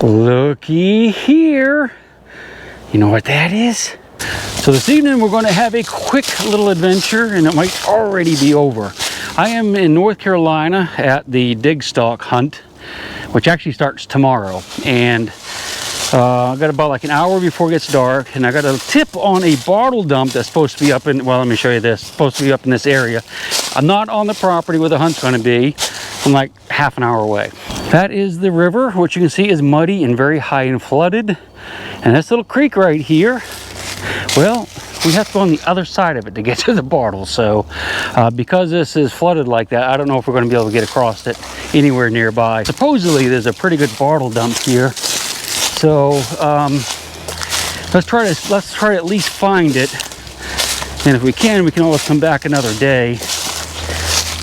Looky here. You know what that is? So this evening we're going to have a quick little adventure, and it might already be over. I am in North Carolina at the dig stock hunt, which actually starts tomorrow. And I got about like an hour before it gets dark, and I got a tip on a bottle dump that's supposed to be up in, well, let me show you this. It's supposed to be up in this area. I'm not on the property where the hunt's going to be. I'm like half an hour away. That is the river, which you can see is muddy and very high and flooded. And this little creek right here, well, we have to go on the other side of it to get to the bottle. So because this is flooded like that, I don't know if we're going to be able to get across it anywhere nearby. Supposedly there's a pretty good bottle dump here. So let's try to at least find it. And if we can always come back another day.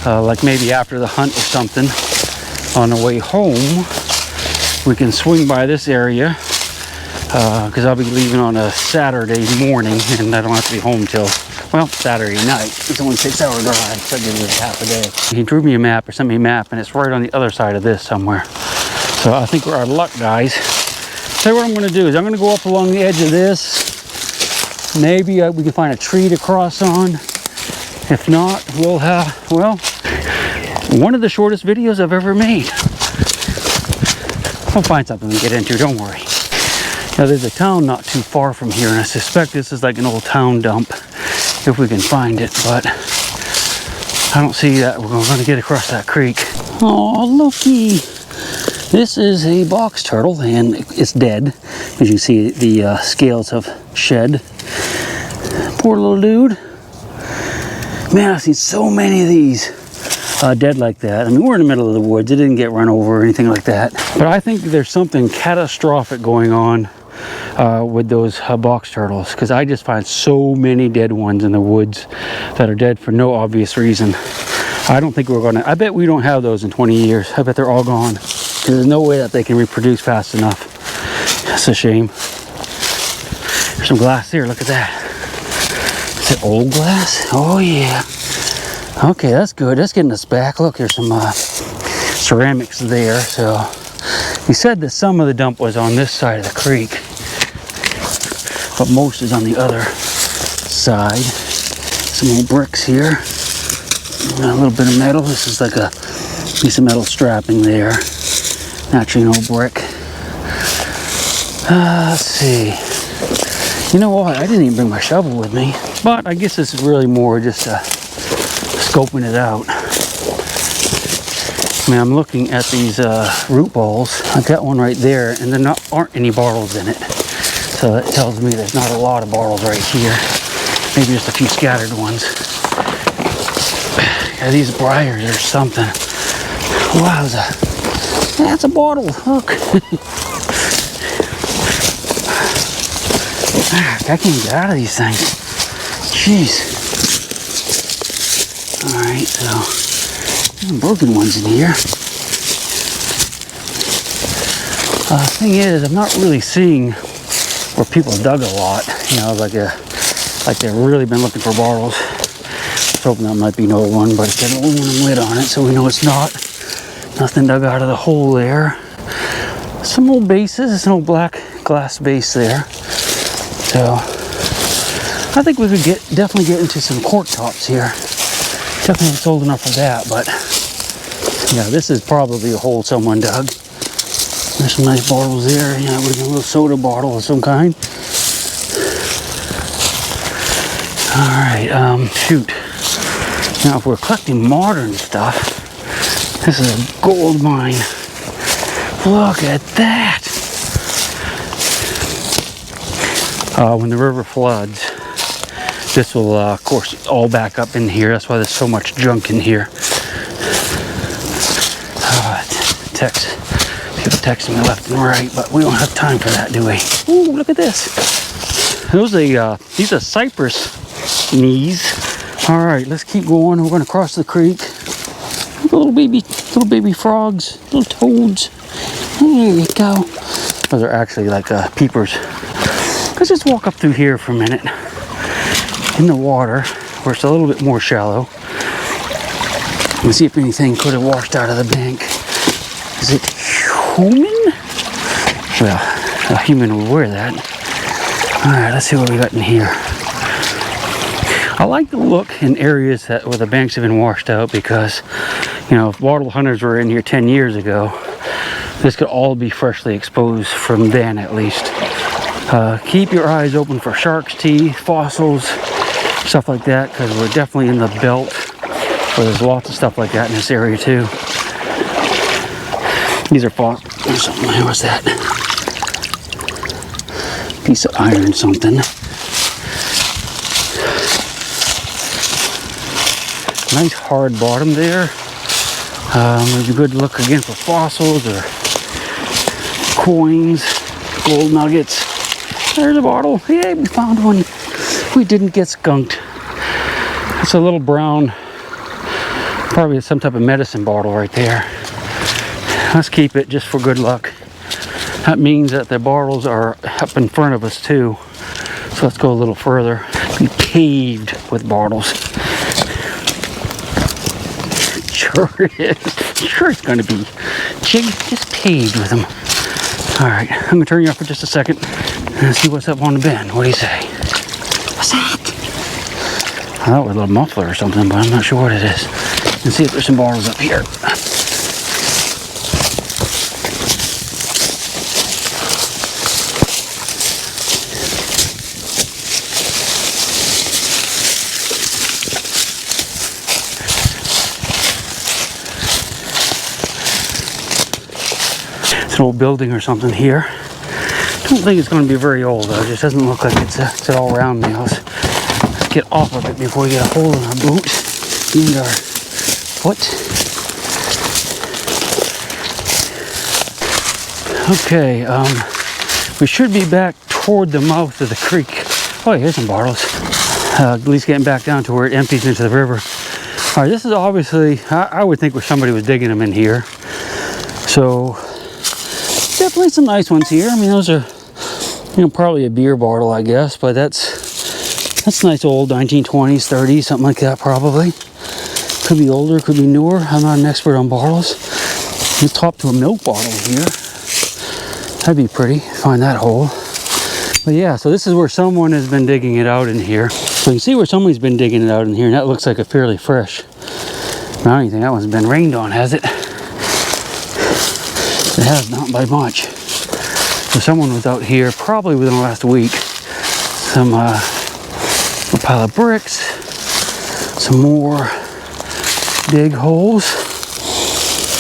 Like maybe after the hunt or something. On the way home, we can swing by this area because I'll be leaving on a Saturday morning, and I don't have to be home till, well, Saturday night. It's only a 6-hour drive, so it gives me half a day. He drew me a map or sent me a map, and it's right on the other side of this somewhere. So I think we're out of luck, guys. So what I'm going to do is I'm going to go up along the edge of this. Maybe we can find a tree to cross on. If not, we'll have, well, one of the shortest videos I've ever made. I'll find something to get into, don't worry. Now there's a town not too far from here, and I suspect this is like an old town dump, if we can find it, but I don't see that we're going to get across that creek. Oh, looky. This is a box turtle, and it's dead. As you can see, the scales have shed. Poor little dude. Man, I've seen so many of these dead like that. I mean, we're in the middle of the woods. It didn't get run over or anything like that. But I think there's something catastrophic going on with those box turtles, because I just find so many dead ones in the woods that are dead for no obvious reason. I don't think we're going to... I bet we don't have those in 20 years. I bet they're all gone. There's no way that they can reproduce fast enough. That's a shame. There's some glass here. Look at that. Is it old glass? Oh, yeah. Okay, that's good. That's getting us back. Look, there's some ceramics there. So he said that some of the dump was on this side of the creek, but most is on the other side. Some old bricks here. A little bit of metal. This is like a piece of metal strapping there. Naturally, no brick. Let's see. You know what? I didn't even bring my shovel with me. But I guess this is really more just scoping it out. I mean, I'm looking at these root balls. I've got one right there, and there aren't any bartles in it. So that tells me there's not a lot of bartles right here. Maybe just a few scattered ones. Yeah, these briars or something. Wowza. That's a bottle. Look. I can't get out of these things. Jeez. Alright, so there's some broken ones in here. Thing is, I'm not really seeing where people dug a lot. You know, like they've really been looking for bartles. I was hoping that might be another one, but it's got an aluminum lid on it, so we know it's not. Nothing dug out of the hole there. Some old bases. There's an old black glass base there. So I think we could definitely get into some cork tops here. Definitely it's old enough for that, but yeah, this is probably a hole someone dug. There's some nice bottles there. Yeah, with a little soda bottle of some kind. All right, shoot. Now, if we're collecting modern stuff, this is a gold mine. Look at that. When the river floods, this will, of course, all back up in here. That's why there's so much junk in here. People texting me left and right, but we don't have time for that, do we? Ooh, look at this. These are cypress knees. All right, let's keep going. We're going to cross the creek. Little baby frogs, little toads. There you go. Those are actually like peepers. Let's just walk up through here for a minute in the water where it's a little bit more shallow and see if anything could have washed out of the bank. Is it human? Well, a human would wear that. Alright, let's see what we got in here. I like the look in areas that where the banks have been washed out because, you know, if bottle hunters were in here 10 years ago, this could all be freshly exposed from then at least. Keep your eyes open for shark's teeth, fossils, stuff like that, because we're definitely in the belt where there's lots of stuff like that in this area too. These are fossils. There's something here. What's that? Piece of iron something. Nice hard bottom there. Maybe a good look again for fossils or coins, gold nuggets. There's a bottle. Yay, we found one. We didn't get skunked. It's a little brown, probably some type of medicine bottle right there. Let's keep it just for good luck. That means that the bottles are up in front of us too. So let's go a little further. Be paved with bottles. Sure it is. Sure it's going to be. Chig, just paved with them. Alright, I'm going to turn you off for just a second and see what's up on the bend. What do you say? What's that? I thought it was a little muffler or something, but I'm not sure what it is. Let's see if there's some bottles up here. It's an old building or something here. Don't think it's going to be very old though. It just doesn't look like it's all round nails. Let's get off of it before we get a hole in our boot and our foot. Okay, we should be back toward the mouth of the creek. Oh, here's some bottles. At least getting back down to where it empties into the river. All right, this is obviously, I would think where somebody was digging them in here. So definitely some nice ones here. I mean, those are, you know, probably a beer bottle, I guess, but that's nice old 1920s, 30s, something like that probably. Could be older, could be newer. I'm not an expert on bottles. Let's top to a milk bottle here. That'd be pretty, find that hole. But yeah, so this is where someone has been digging it out in here. So you can see where somebody's been digging it out in here, and that looks like a fairly fresh. I don't even think that one's been rained on, has it? It has, not by much. So someone was out here probably within the last week. A pile of bricks, some more dig holes.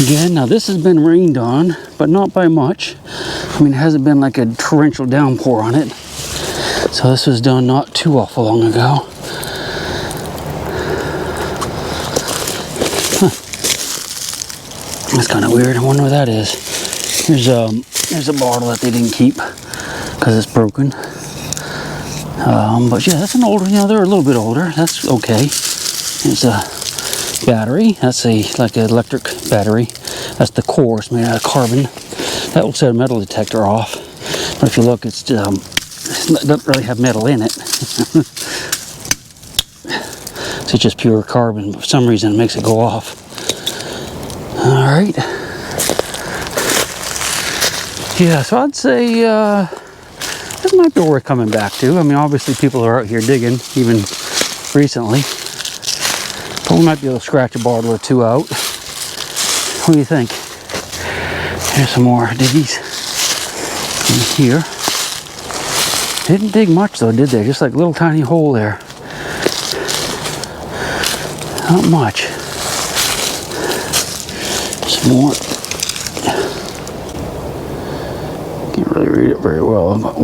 Again, now this has been rained on, but not by much. I mean, it hasn't been like a torrential downpour on it. So this was done not too awful long ago. Huh. That's kind of weird. I wonder what that is. Here's a bottle that they didn't keep because it's broken. But yeah, that's an older, you know, they're a little bit older. That's okay. Here's a battery. That's like an electric battery. That's the core. It's made out of carbon. That will set a metal detector off. But if you look, it doesn't really have metal in it. So it's just pure carbon. But for some reason, it makes it go off. All right. Yeah, so I'd say this might be worth coming back to. I mean, obviously people are out here digging, even recently. But we might be able to scratch a bottle or two out. What do you think? Here's some more diggies in here. Didn't dig much though, did they? Just like a little tiny hole there. Not much. Some more. Can't really read it very well. But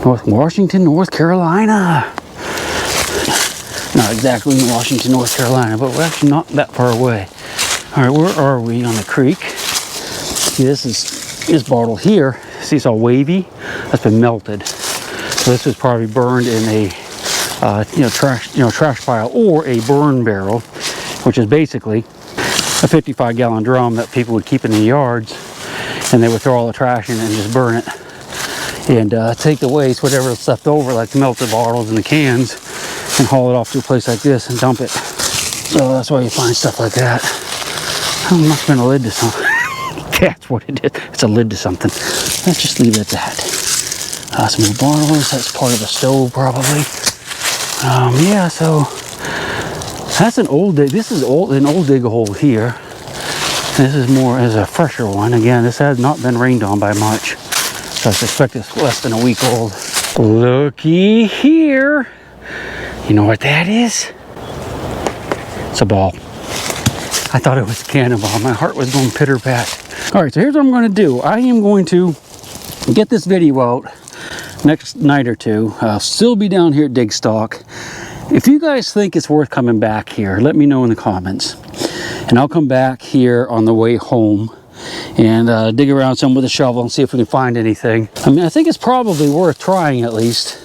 North Washington, North Carolina. Not exactly in Washington, North Carolina, but we're actually not that far away. All right, where are we on the creek? See, this bottle here. See, it's all wavy. That's been melted. So this was probably burned in a trash pile or a burn barrel, which is basically a 55-gallon drum that people would keep in the yards, and they would throw all the trash in and just burn it and take the waste, whatever's left over, like the melted bottles and the cans, and haul it off to a place like this and dump it. So that's why you find stuff like that. There must have been a lid to something. That's what it is. It's a lid to something. Let's just leave it at that. Some more bottles. That's part of the stove, probably. Yeah, so that's an old dig. This is an old dig hole here. This is more as a fresher one. Again, this has not been rained on by much, so I suspect it's less than a week old. Looky here. You know what that is? It's a ball. I thought it was a cannonball. My heart was going pitter-pat. All right, so here's what I'm going to do. I am going to get this video out next night or two. I'll still be down here at Dig Stock. If you guys think it's worth coming back here, let me know in the comments. And I'll come back here on the way home and dig around some with a shovel and see if we can find anything. I mean, I think it's probably worth trying at least.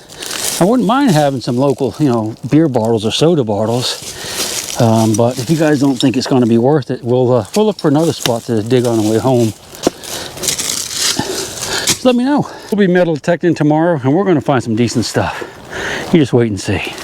I wouldn't mind having some local, you know, beer bottles or soda bottles. But if you guys don't think it's going to be worth it, we'll look for another spot to dig on the way home. Just let me know. We'll be metal detecting tomorrow, and we're going to find some decent stuff. You just wait and see.